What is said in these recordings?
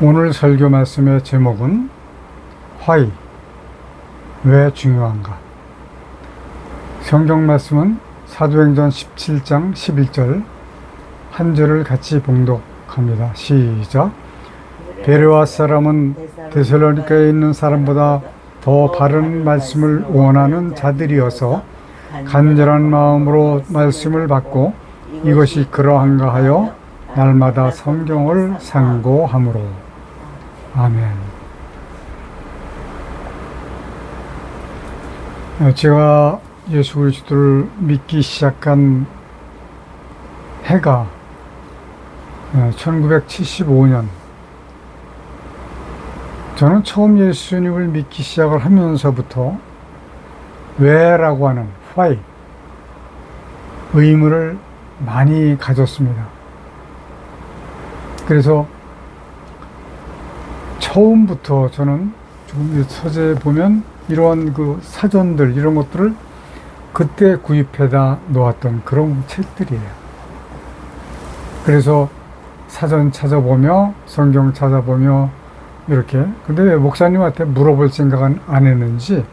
오늘 설교 말씀의 제목은 Why? 왜 중요한가? 성경 말씀은 사도행전 17장 11절 한 절을 같이 봉독합니다. 시작. 베레아 사람은 데살로니가에 있는 사람보다 더 바른 말씀을 원하는 자들이어서 간절한 마음으로 말씀을 받고 이것이 그러한가 하여 날마다 성경을 상고하므로. 아멘. 제가 예수 그리스도를 믿기 시작한 해가 1975년. 저는 처음 예수님을 믿기 시작을 하면서부터 왜라고 하는 why 의문을 많이 가졌습니다. 그래서 처음부터 저는 지금 서재에 보면 이러한 그 사전들 이런 것들을 그때 구입해다 놓았던 그런 책들이에요. 그래서 사전 찾아보며 성경 찾아보며 이렇게. 근데 왜 목사님한테 물어볼 생각은 안 했는지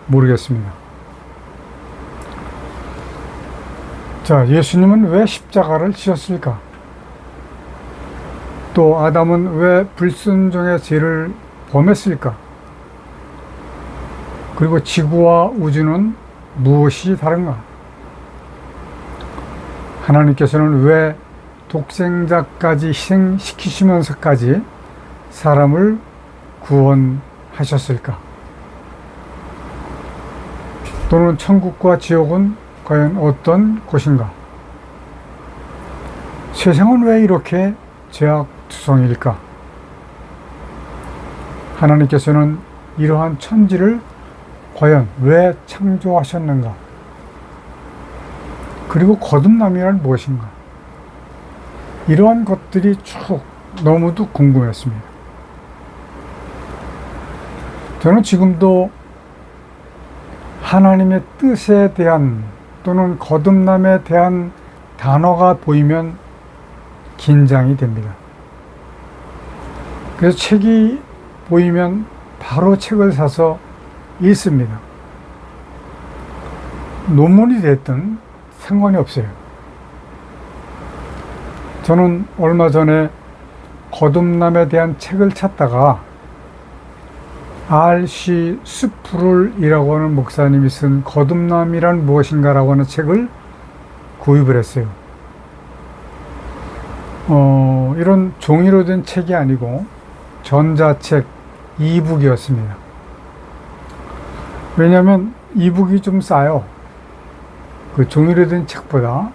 모르겠습니다. 자, 예수님은 왜 십자가를 지셨을까? 또 아담은 왜 불순종의 죄를 범했을까? 그리고 지구와 우주는 무엇이 다른가? 하나님께서는 왜 독생자까지 희생시키시면서까지 사람을 구원하셨을까? 또는 천국과 지옥은 과연 어떤 곳인가? 세상은 왜 이렇게 죄악투성일까? 하나님께서는 이러한 천지를 과연 왜 창조하셨는가? 그리고 거듭남이란 무엇인가? 이러한 것들이 쭉 너무도 궁금했습니다. 저는 지금도 하나님의 뜻에 대한 또는 거듭남에 대한 단어가 보이면 긴장이 됩니다. 그래서 책이 보이면 바로 책을 사서 읽습니다. 논문이 됐든 상관이 없어요. 저는 얼마 전에 거듭남에 대한 책을 찾다가 R.C. 스프룰이라고 하는 목사님이 쓴 거듭남이란 무엇인가라고 하는 책을 구입을 했어요. 이런 종이로 된 책이 아니고 전자책 이북이었습니다. 왜냐하면 이북이 좀 싸요. 그 종이로 된 책보다.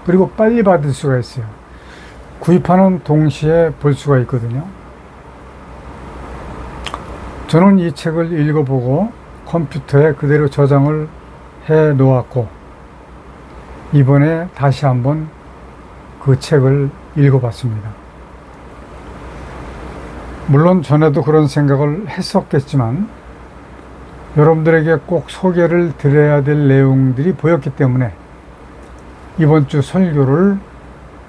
그리고 빨리 받을 수가 있어요. 구입하는 동시에 볼 수가 있거든요. 저는 이 책을 읽어보고 컴퓨터에 그대로 저장을 해 놓았고 이번에 다시 한번 그 책을 읽어봤습니다. 물론 전에도 그런 생각을 했었겠지만 여러분들에게 꼭 소개를 드려야 될 내용들이 보였기 때문에 이번 주 설교를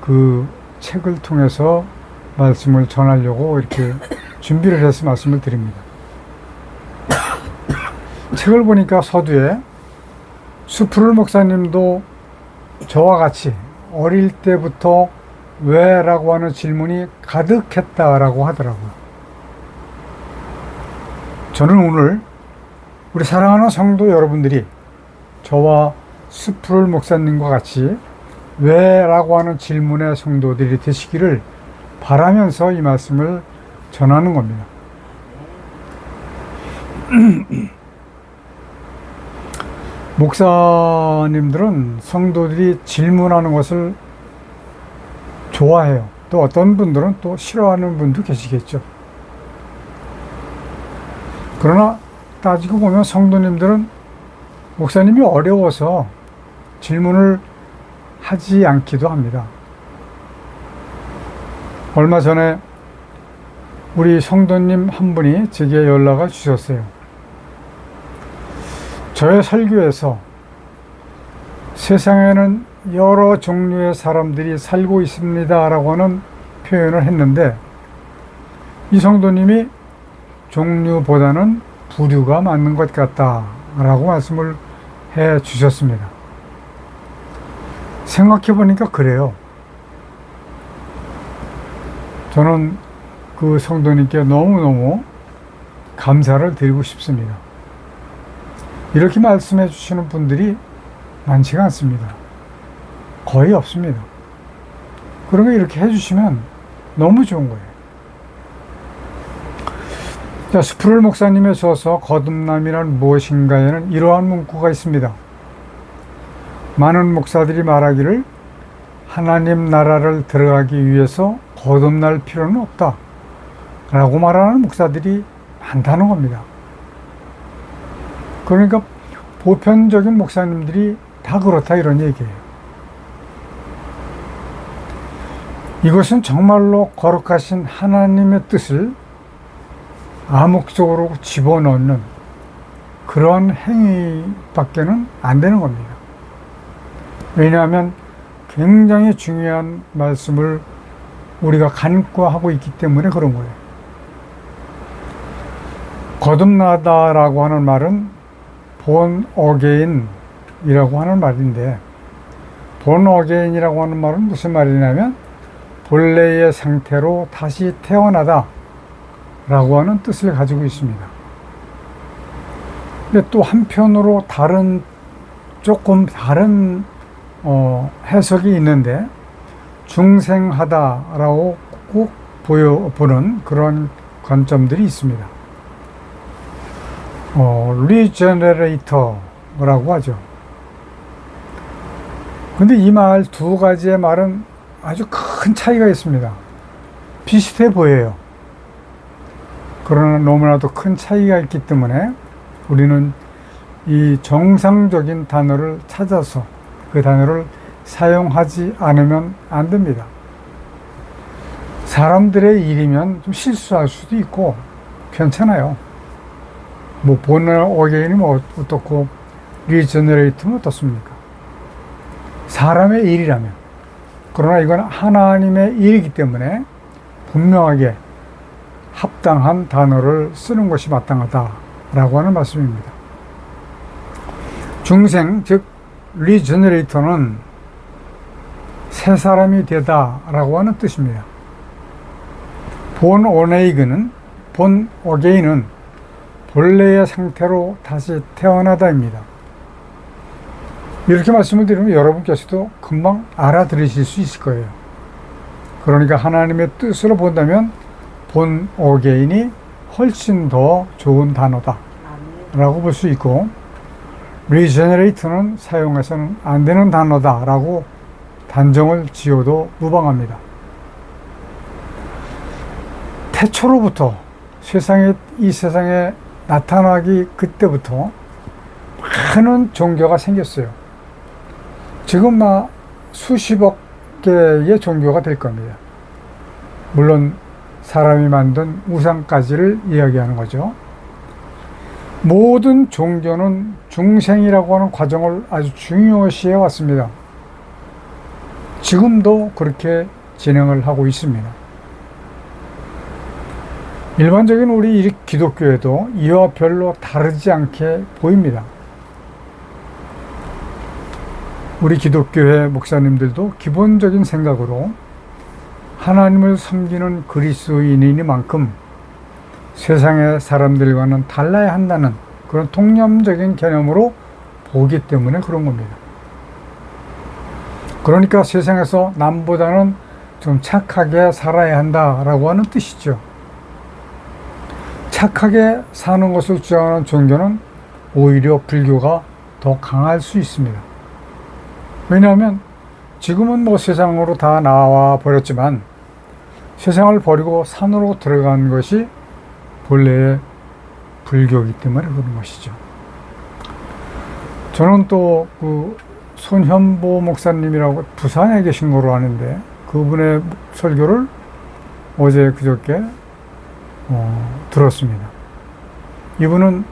그 책을 통해서 말씀을 전하려고 이렇게 준비를 해서 말씀을 드립니다. 책을 보니까 서두에 스프룰 목사님도 저와 같이 어릴 때부터 왜? 라고 하는 질문이 가득했다라고 하더라고요. 저는 오늘 우리 사랑하는 성도 여러분들이 저와 스프룰 목사님과 같이 왜? 라고 하는 질문의 성도들이 되시기를 바라면서 이 말씀을 전하는 겁니다. 목사님들은 성도들이 질문하는 것을 좋아해요. 또 어떤 분들은 또 싫어하는 분도 계시겠죠. 그러나 따지고 보면 성도님들은 목사님이 어려워서 질문을 하지 않기도 합니다. 얼마 전에 우리 성도님 한 분이 제게 연락을 주셨어요. 저의 설교에서 세상에는 여러 종류의 사람들이 살고 있습니다 라고 하는 표현을 했는데 이 성도님이 종류보다는 부류가 맞는 것 같다라고 말씀을 해 주셨습니다. 생각해 보니까 그래요. 저는 그 성도님께 너무너무 감사를 드리고 싶습니다. 이렇게 말씀해 주시는 분들이 많지가 않습니다. 거의 없습니다. 그러면 이렇게 해주시면 너무 좋은 거예요. 자, 스프롤 목사님의 저서 거듭남이란 무엇인가에는 이러한 문구가 있습니다. 많은 목사들이 말하기를 하나님 나라를 들어가기 위해서 거듭날 필요는 없다 라고 말하는 목사들이 많다는 겁니다. 그러니까 보편적인 목사님들이 다 그렇다 이런 얘기예요. 이것은 정말로 거룩하신 하나님의 뜻을 암묵적으로 집어넣는 그러한 행위밖에는 안 되는 겁니다. 왜냐하면 굉장히 중요한 말씀을 우리가 간과하고 있기 때문에 그런 거예요. 거듭나다라고 하는 말은 born again이라고 하는 말인데, born again이라고 하는 말은 무슨 말이냐면 본래의 상태로 다시 태어나다 라고 하는 뜻을 가지고 있습니다. 근데 또 한편으로 조금 다른 해석이 있는데, 중생하다라고 꼭 보는 그런 관점들이 있습니다. 리제너레이터라고 하죠. 근데 이 말 두 가지의 말은 아주 큰 차이가 있습니다. 비슷해 보여요. 그러나 너무나도 큰 차이가 있기 때문에 우리는 이 정상적인 단어를 찾아서 그 단어를 사용하지 않으면 안 됩니다. 사람들의 일이면 좀 실수할 수도 있고 괜찮아요. 뭐 born again이 뭐 어떻고 리제너레이트는 어떻습니까? 사람의 일이라면. 그러나 이건 하나님의 일이기 때문에 분명하게 합당한 단어를 쓰는 것이 마땅하다라고 하는 말씀입니다. 중생, 즉 리제너레이터는 새 사람이 되다라고 하는 뜻입니다. born again은 본래의 상태로 다시 태어나다입니다. 이렇게 말씀을 드리면 여러분께서도 금방 알아들으실 수 있을 거예요. 그러니까 하나님의 뜻으로 본다면 born again이 훨씬 더 좋은 단어다 라고 볼 수 있고, regenerate는 사용해서는 안 되는 단어다 라고 단정을 지어도 무방합니다. 태초로부터 이 세상에 나타나기 그때부터 많은 종교가 생겼어요. 지금 수십억 개의 종교가 될 겁니다. 물론 사람이 만든 우상까지를 이야기하는 거죠. 모든 종교는 중생이라고 하는 과정을 아주 중요시해 왔습니다. 지금도 그렇게 진행을 하고 있습니다. 일반적인 우리 기독교에도 이와 별로 다르지 않게 보입니다. 우리 기독교회 목사님들도 기본적인 생각으로 하나님을 섬기는 그리스도인이니만큼 세상의 사람들과는 달라야 한다는 그런 통념적인 개념으로 보기 때문에 그런 겁니다. 그러니까 세상에서 남보다는 좀 착하게 살아야 한다라고 하는 뜻이죠. 착하게 사는 것을 주장하는 종교는 오히려 불교가 더 강할 수 있습니다. 왜냐하면 지금은 뭐 세상으로 다 나와 버렸지만 세상을 버리고 산으로 들어간 것이 본래의 불교이기 때문에 그런 것이죠. 저는 또 그 손현보 목사님이라고 부산에 계신 거로 아는데 그분의 설교를 어제 그저께 들었습니다. 이분은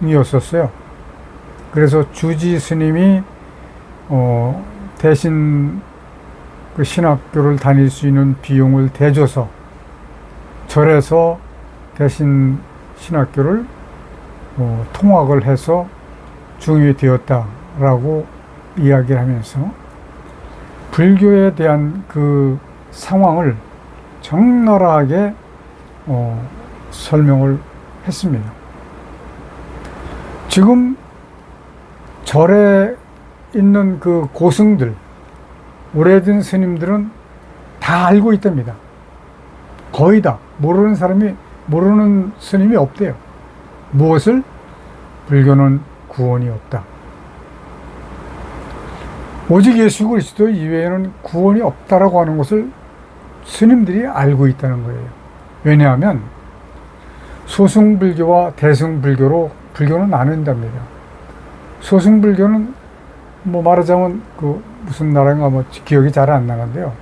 중이었었어요. 그래서 주지 스님이 대신 그 신학교를 다닐 수 있는 비용을 대줘서 절에서 대신 신학교를 통학을 해서 중위되었다라고 이야기를 하면서 불교에 대한 그 상황을 적나라하게 설명을 했습니다. 지금 절에 있는 그 고승들, 오래된 스님들은 다 알고 있답니다. 거의 다. 모르는 스님이 없대요. 무엇을? 불교는 구원이 없다. 오직 예수 그리스도 이외에는 구원이 없다라고 하는 것을 스님들이 알고 있다는 거예요. 왜냐하면 소승불교와 대승불교로 불교는 나눈답니다. 소승불교는 말하자면 무슨 나라인가 기억이 잘 안 나는데요.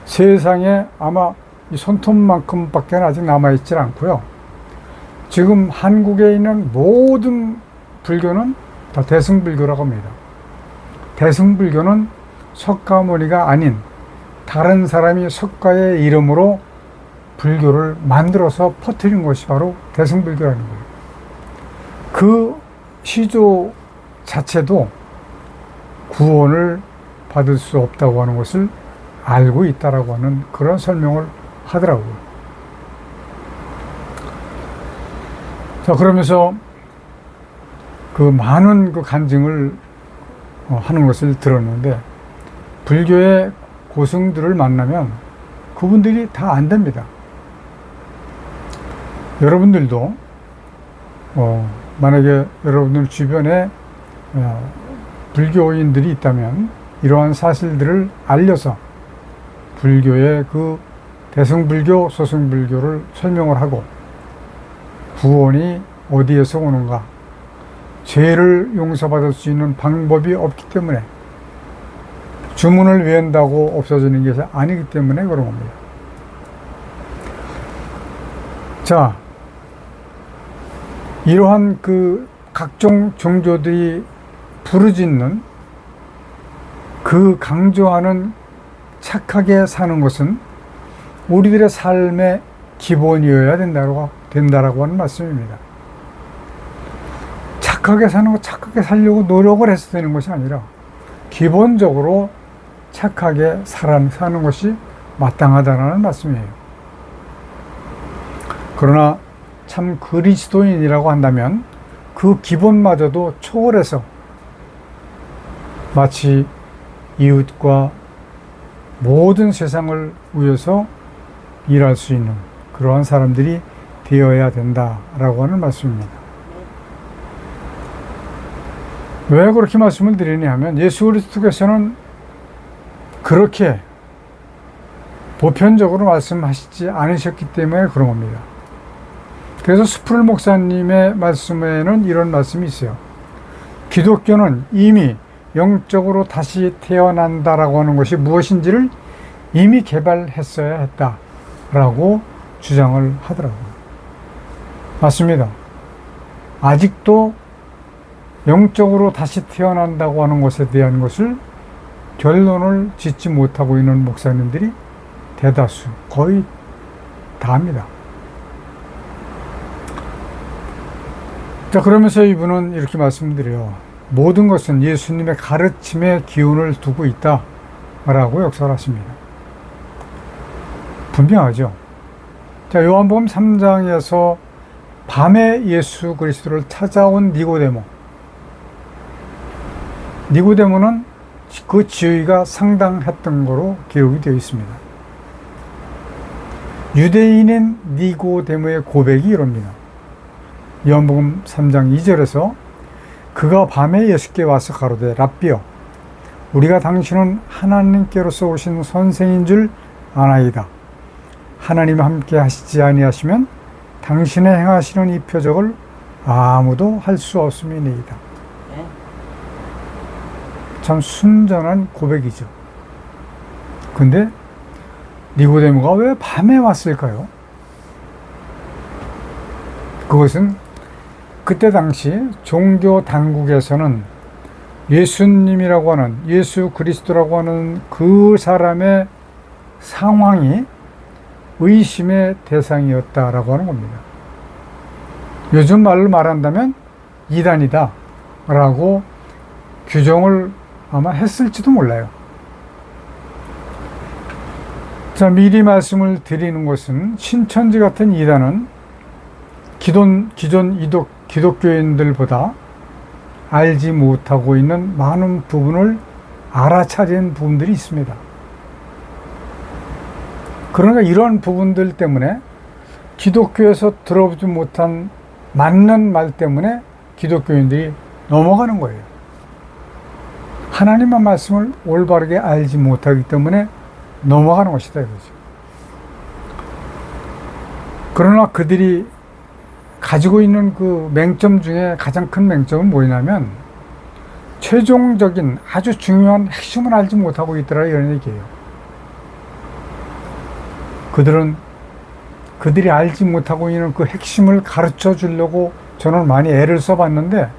세상에 아마 이 손톱만큼밖에 아직 남아있지 않고요. 지금 한국에 있는 모든 불교는 다 대승불교라고 합니다. 대승불교는 석가모니가 아닌 다른 사람이 석가의 이름으로 불교를 만들어서 퍼뜨린 것이 바로 대승불교라는 거예요. 그 시조 자체도 구원을 받을 수 없다고 하는 것을 알고 있다라고 하는 그런 설명을 하더라고요. 자, 그러면서 그 많은 그 간증을 하는 것을 들었는데, 불교의 고승들을 만나면 그분들이 다 안답니다. 여러분들도 만약에 여러분들 주변에 불교인들이 있다면 이러한 사실들을 알려서 불교의 그 대승불교, 소승불교를 설명을 하고 구원이 어디에서 오는가, 죄를 용서받을 수 있는 방법이 없기 때문에, 주문을 외운다고 없어지는 것이 아니기 때문에 그런 겁니다. 자, 이러한 그 각종 종교들이 부르짖는 그 강조하는 착하게 사는 것은 우리들의 삶의 기본이어야 된다라고 하는 말씀입니다. 착하게 사는 것, 착하게 살려고 노력을 해서 되는 것이 아니라 기본적으로 착하게 사는 것이 마땅하다는 말씀이에요. 그러나 참 그리스도인이라고 한다면 그 기본마저도 초월해서 마치 이웃과 모든 세상을 위해서 일할 수 있는 그러한 사람들이 되어야 된다라고 하는 말씀입니다. 왜 그렇게 말씀을 드리냐 하면 예수 그리스도께서는 그렇게 보편적으로 말씀하시지 않으셨기 때문에 그런 겁니다. 그래서 스프를 목사님의 말씀에는 이런 말씀이 있어요. 기독교는 이미 영적으로 다시 태어난다라고 하는 것이 무엇인지를 이미 개발했어야 했다라고 주장을 하더라고요. 맞습니다. 아직도 영적으로 다시 태어난다고 하는 것에 대한 것을 결론을 짓지 못하고 있는 목사님들이 대다수, 거의 다입니다. 자, 그러면서 이분은 이렇게 말씀드려요. 모든 것은 예수님의 가르침에 기운을 두고 있다라고 역설을 하십니다. 분명하죠. 자, 요한복음 3장에서 밤에 예수 그리스도를 찾아온 니고데모는 그 지위가 상당했던 거로 기록이 되어 있습니다. 유대인인 니고데모의 고백이 이럽니다. 요한복음 3장 2절에서 그가 밤에 예수께 와서 가로되 랍비여 우리가 당신은 하나님께로서 오신 선생인 줄 아나이다. 하나님과 함께 하시지 아니하시면 당신의 행하시는 이 표적을 아무도 할 수 없음이니이다. 참 순전한 고백이죠. 근데 니고데모가 왜 밤에 왔을까요? 그것은 그때 당시 종교 당국에서는 예수님이라고 하는, 예수 그리스도라고 하는 그 사람의 상황이 의심의 대상이었다라고 하는 겁니다. 요즘 말로 말한다면 이단이다 라고 규정을 아마 했을지도 몰라요. 자, 미리 말씀을 드리는 것은 신천지 같은 이단은 기존 기독교인들보다 알지 못하고 있는 많은 부분을 알아차린 부분들이 있습니다. 그러니까 이러한 부분들 때문에 기독교에서 들어보지 못한 맞는 말 때문에 기독교인들이 넘어가는 거예요. 하나님의 말씀을 올바르게 알지 못하기 때문에 넘어가는 것이다 이거죠. 그러나 그들이 가지고 있는 그 맹점 중에 가장 큰 맹점은 뭐냐면 최종적인 아주 중요한 핵심을 알지 못하고 있더라 이런 얘기예요. 그들이 알지 못하고 있는 그 핵심을 가르쳐 주려고 저는 많이 애를 써봤는데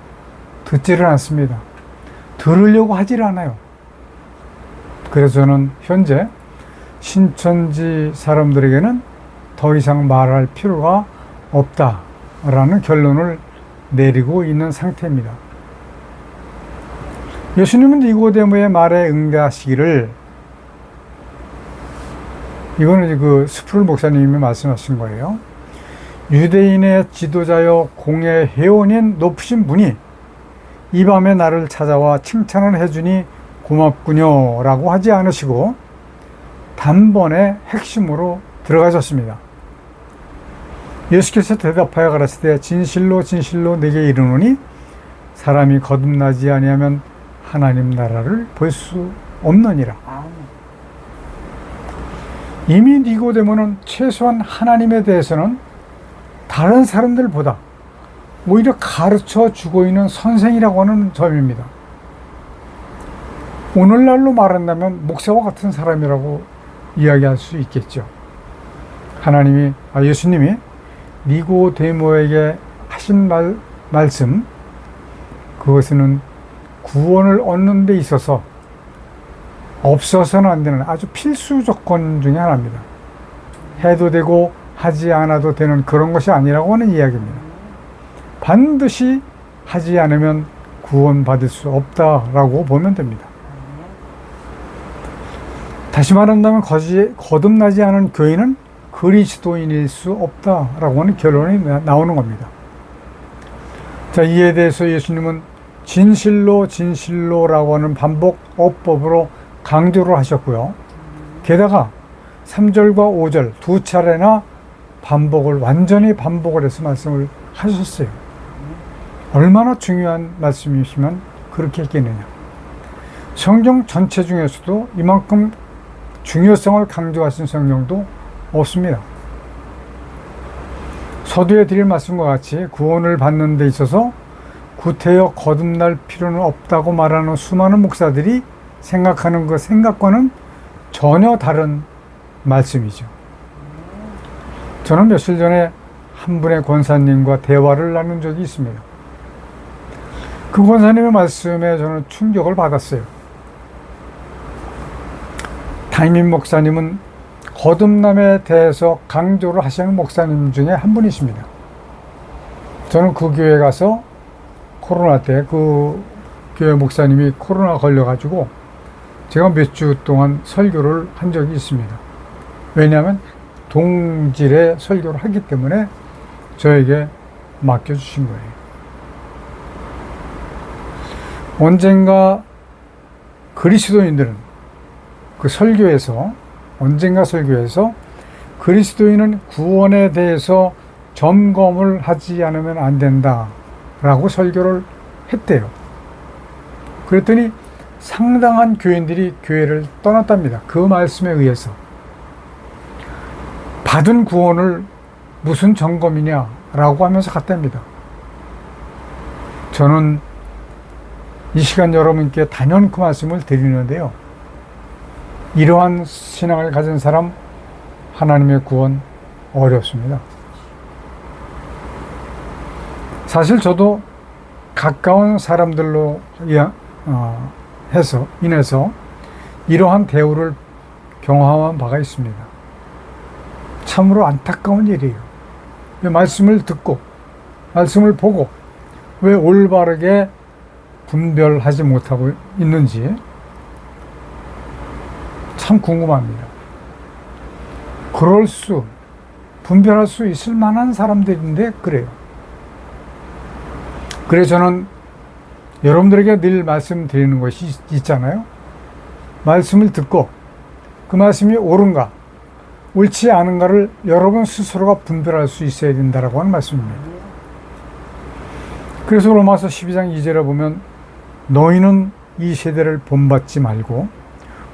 듣지를 않습니다. 들으려고 하질 않아요. 그래서 저는 현재 신천지 사람들에게는 더 이상 말할 필요가 없다라는 결론을 내리고 있는 상태입니다. 예수님은 니고데모의 말에 응대하시기를, 이거는 그 스프룰 목사님이 말씀하신 거예요. 유대인의 지도자여 공의 회원인 높으신 분이 이 밤에 나를 찾아와 칭찬을 해주니 고맙군요 라고 하지 않으시고 단번에 핵심으로 들어가셨습니다. 예수께서 대답하여 가라사대 진실로 진실로 내게 이르노니 사람이 거듭나지 아니하면 하나님 나라를 볼 수 없느니라. 이미 니고데모는 최소한 하나님에 대해서는 다른 사람들보다 오히려 가르쳐 주고 있는 선생이라고 하는 점입니다. 오늘날로 말한다면 목사와 같은 사람이라고 이야기할 수 있겠죠. 예수님이 니고데모에게 하신 말씀, 그것은 구원을 얻는 데 있어서 없어서는 안 되는 아주 필수 조건 중에 하나입니다. 해도 되고 하지 않아도 되는 그런 것이 아니라고 하는 이야기입니다. 반드시 하지 않으면 구원받을 수 없다라고 보면 됩니다. 다시 말한다면 거듭나지 않은 교인은 그리스도인일 수 없다라고 하는 결론이 나오는 겁니다. 자, 이에 대해서 예수님은 진실로 진실로라고 하는 반복 어법으로 강조를 하셨고요. 게다가 3절과 5절 두 차례나 완전히 반복을 해서 말씀을 하셨어요. 얼마나 중요한 말씀이시면 그렇게 했겠느냐. 성경 전체 중에서도 이만큼 중요성을 강조하신 성경도 없습니다. 서두에 드릴 말씀과 같이 구원을 받는 데 있어서 구태여 거듭날 필요는 없다고 말하는 수많은 목사들이 생각하는 그 생각과는 전혀 다른 말씀이죠. 저는 며칠 전에 한 분의 권사님과 대화를 나눈 적이 있습니다. 그 권사님의 말씀에 저는 충격을 받았어요. 담임 목사님은 거듭남에 대해서 강조를 하시는 목사님 중에 한 분이십니다. 저는 그 교회 가서 코로나 때 그 교회 목사님이 코로나 걸려가지고 제가 몇 주 동안 설교를 한 적이 있습니다. 왜냐하면 동질의 설교를 하기 때문에 저에게 맡겨주신 거예요. 언젠가 그리스도인들은 언젠가 설교에서 그리스도인은 구원에 대해서 점검을 하지 않으면 안 된다라고 설교를 했대요. 그랬더니 상당한 교인들이 교회를 떠났답니다. 그 말씀에 의해서. 받은 구원을 무슨 점검이냐라고 하면서 갔답니다. 저는 이 시간 여러분께 단연 그 말씀을 드리는데요. 이러한 신앙을 가진 사람, 하나님의 구원 어렵습니다. 사실 저도 가까운 사람들로 인해서 이러한 대우를 경험한 바가 있습니다. 참으로 안타까운 일이에요. 왜 말씀을 듣고 말씀을 보고 왜 올바르게 분별하지 못하고 있는지 참 궁금합니다. 분별할 수 있을 만한 사람들인데 그래요. 그래서 저는 여러분들에게 늘 말씀드리는 것이 있잖아요. 말씀을 듣고 그 말씀이 옳은가 옳지 않은가를 여러분 스스로가 분별할 수 있어야 된다라고 하는 말씀입니다. 그래서 로마서 12장 2절에 보면 너희는 이 세대를 본받지 말고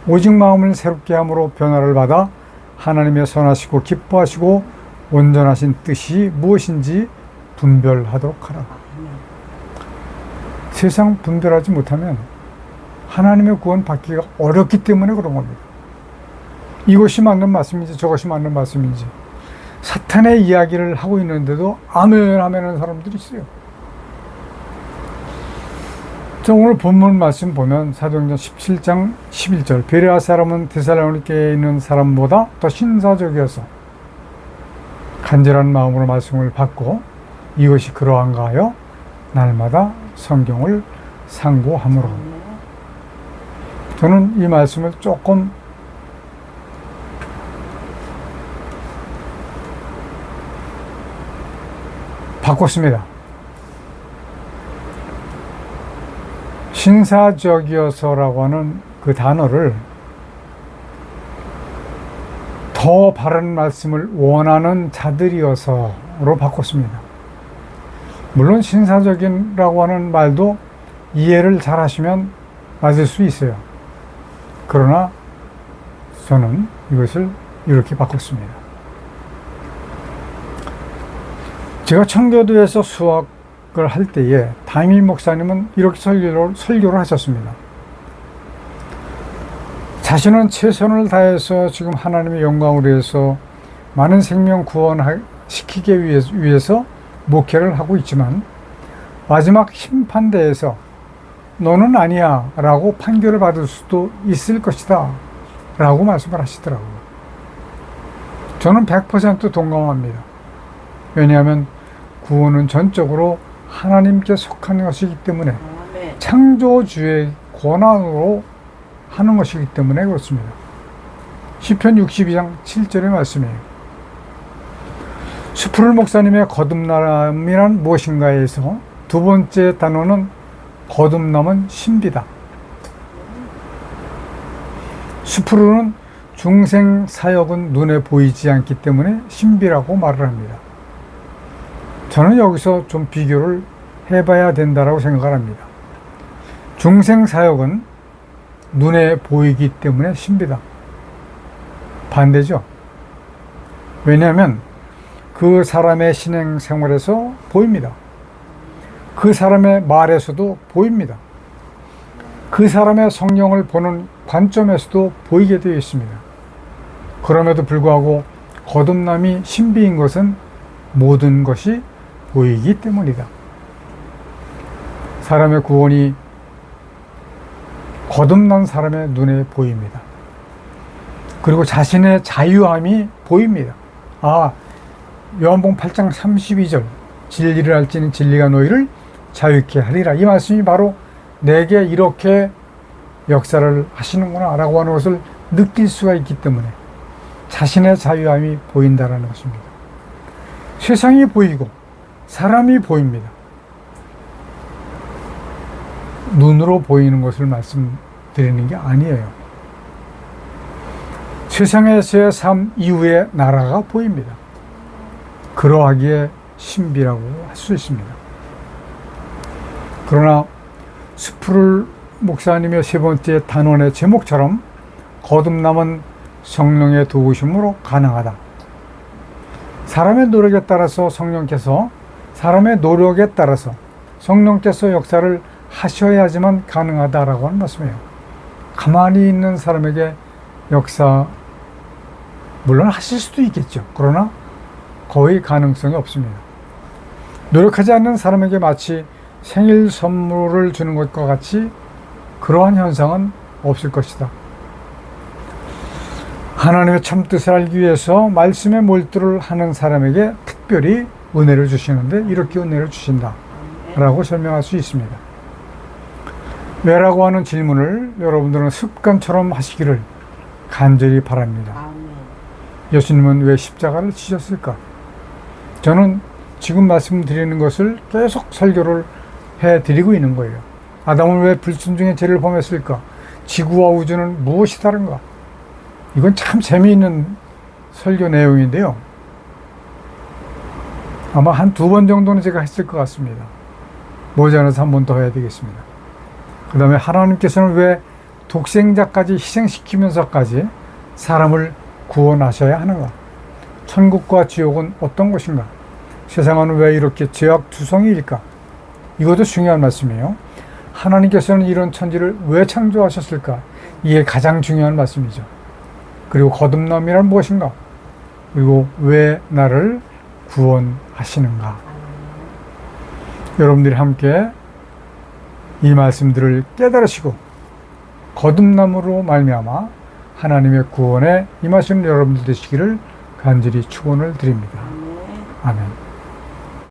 오직 마음을 새롭게 함으로 변화를 받아 하나님의 선하시고 기뻐하시고 온전하신 뜻이 무엇인지 분별하도록 하라. 세상 분별하지 못하면 하나님의 구원 받기가 어렵기 때문에 그런 겁니다. 이것이 맞는 말씀인지 저것이 맞는 말씀인지 사탄의 이야기를 하고 있는데도 아멘 하는 사람들이 있어요. 자, 오늘 본문 말씀 보면 사도행전 17장 11절 베레아 사람은 데살로니가에 있는 사람보다 더 신사적이어서 간절한 마음으로 말씀을 받고 이것이 그러한가 하여 날마다 성경을 상고함으로. 저는 이 말씀을 조금 바꿨습니다. 신사적이어서라고 하는 그 단어를 더 바른 말씀을 원하는 자들이어서로 바꿨습니다. 물론 신사적인라고 하는 말도 이해를 잘 하시면 맞을 수 있어요. 그러나 저는 이것을 이렇게 바꿨습니다. 제가 청교도에서 수학을 할 때에 담임 목사님은 이렇게 설교를 하셨습니다. 자신은 최선을 다해서 지금 하나님의 영광을 위해서 많은 생명 구원시키기 위해서 목회를 하고 있지만 마지막 심판대에서 너는 아니야 라고 판결을 받을 수도 있을 것이다 라고 말씀을 하시더라고요. 저는 100% 동감합니다. 왜냐하면 구원은 전적으로 하나님께 속한 것이기 때문에 창조주의 권한으로 하는 것이기 때문에 그렇습니다. 시편 62장 7절의 말씀이에요. 수프를 목사님의 거듭남이란 무엇인가에서 두 번째 단어는 거듭남은 신비다. 수프르는 중생 사역은 눈에 보이지 않기 때문에 신비라고 말을 합니다. 저는 여기서 좀 비교를 해봐야 된다고 생각을 합니다. 중생 사역은 눈에 보이기 때문에 신비다. 반대죠. 왜냐하면 그 사람의 신앙 생활에서 보입니다. 그 사람의 말에서도 보입니다. 그 사람의 성령을 보는 관점에서도 보이게 되어 있습니다. 그럼에도 불구하고 거듭남이 신비인 것은 모든 것이 보이기 때문이다. 사람의 구원이 거듭난 사람의 눈에 보입니다. 그리고 자신의 자유함이 보입니다. 요한복음 8장 32절 진리를 알지는 진리가 너희를 자유케 하리라. 이 말씀이 바로 내게 이렇게 역사를 하시는구나 라고 하는 것을 느낄 수가 있기 때문에 자신의 자유함이 보인다는 것입니다. 세상이 보이고 사람이 보입니다. 눈으로 보이는 것을 말씀드리는 게 아니에요. 세상에서의 삶 이후의 나라가 보입니다. 그러하기에 신비라고 할 수 있습니다. 그러나 스프를 목사님의 세 번째 단원의 제목처럼 거듭남은 성령의 도우심으로 가능하다. 사람의 노력에 따라서 성령께서 역사를 하셔야지만 가능하다라고 하는 말씀이에요. 가만히 있는 사람에게 역사 물론 하실 수도 있겠죠. 그러나 거의 가능성이 없습니다. 노력하지 않는 사람에게 마치 생일 선물을 주는 것과 같이 그러한 현상은 없을 것이다. 하나님의 참뜻을 알기 위해서 말씀에 몰두를 하는 사람에게 특별히 은혜를 주시는데 이렇게 은혜를 주신다 라고 설명할 수 있습니다. 왜라고 하는 질문을 여러분들은 습관처럼 하시기를 간절히 바랍니다. 예수님은 왜 십자가를 지셨을까? 저는 지금 말씀드리는 것을 계속 설교를 해드리고 있는 거예요. 아담은 왜 불순종의 죄를 범했을까? 지구와 우주는 무엇이 다른가? 이건 참 재미있는 설교 내용인데요. 아마 한 2번 정도는 제가 했을 것 같습니다. 모자라서 한 번 더 해야 되겠습니다. 그 다음에 하나님께서는 왜 독생자까지 희생시키면서까지 사람을 구원하셔야 하는가? 천국과 지옥은 어떤 것인가? 세상은 왜 이렇게 죄악투성이일까? 이것도 중요한 말씀이에요. 하나님께서는 이런 천지를 왜 창조하셨을까? 이게 가장 중요한 말씀이죠. 그리고 거듭남이란 무엇인가? 그리고 왜 나를 구원하시는가? 여러분들이 함께 이 말씀들을 깨달으시고 거듭남으로 말미암아 하나님의 구원에 임하시는 여러분들 되시기를 간절히 축원을 드립니다. 아멘.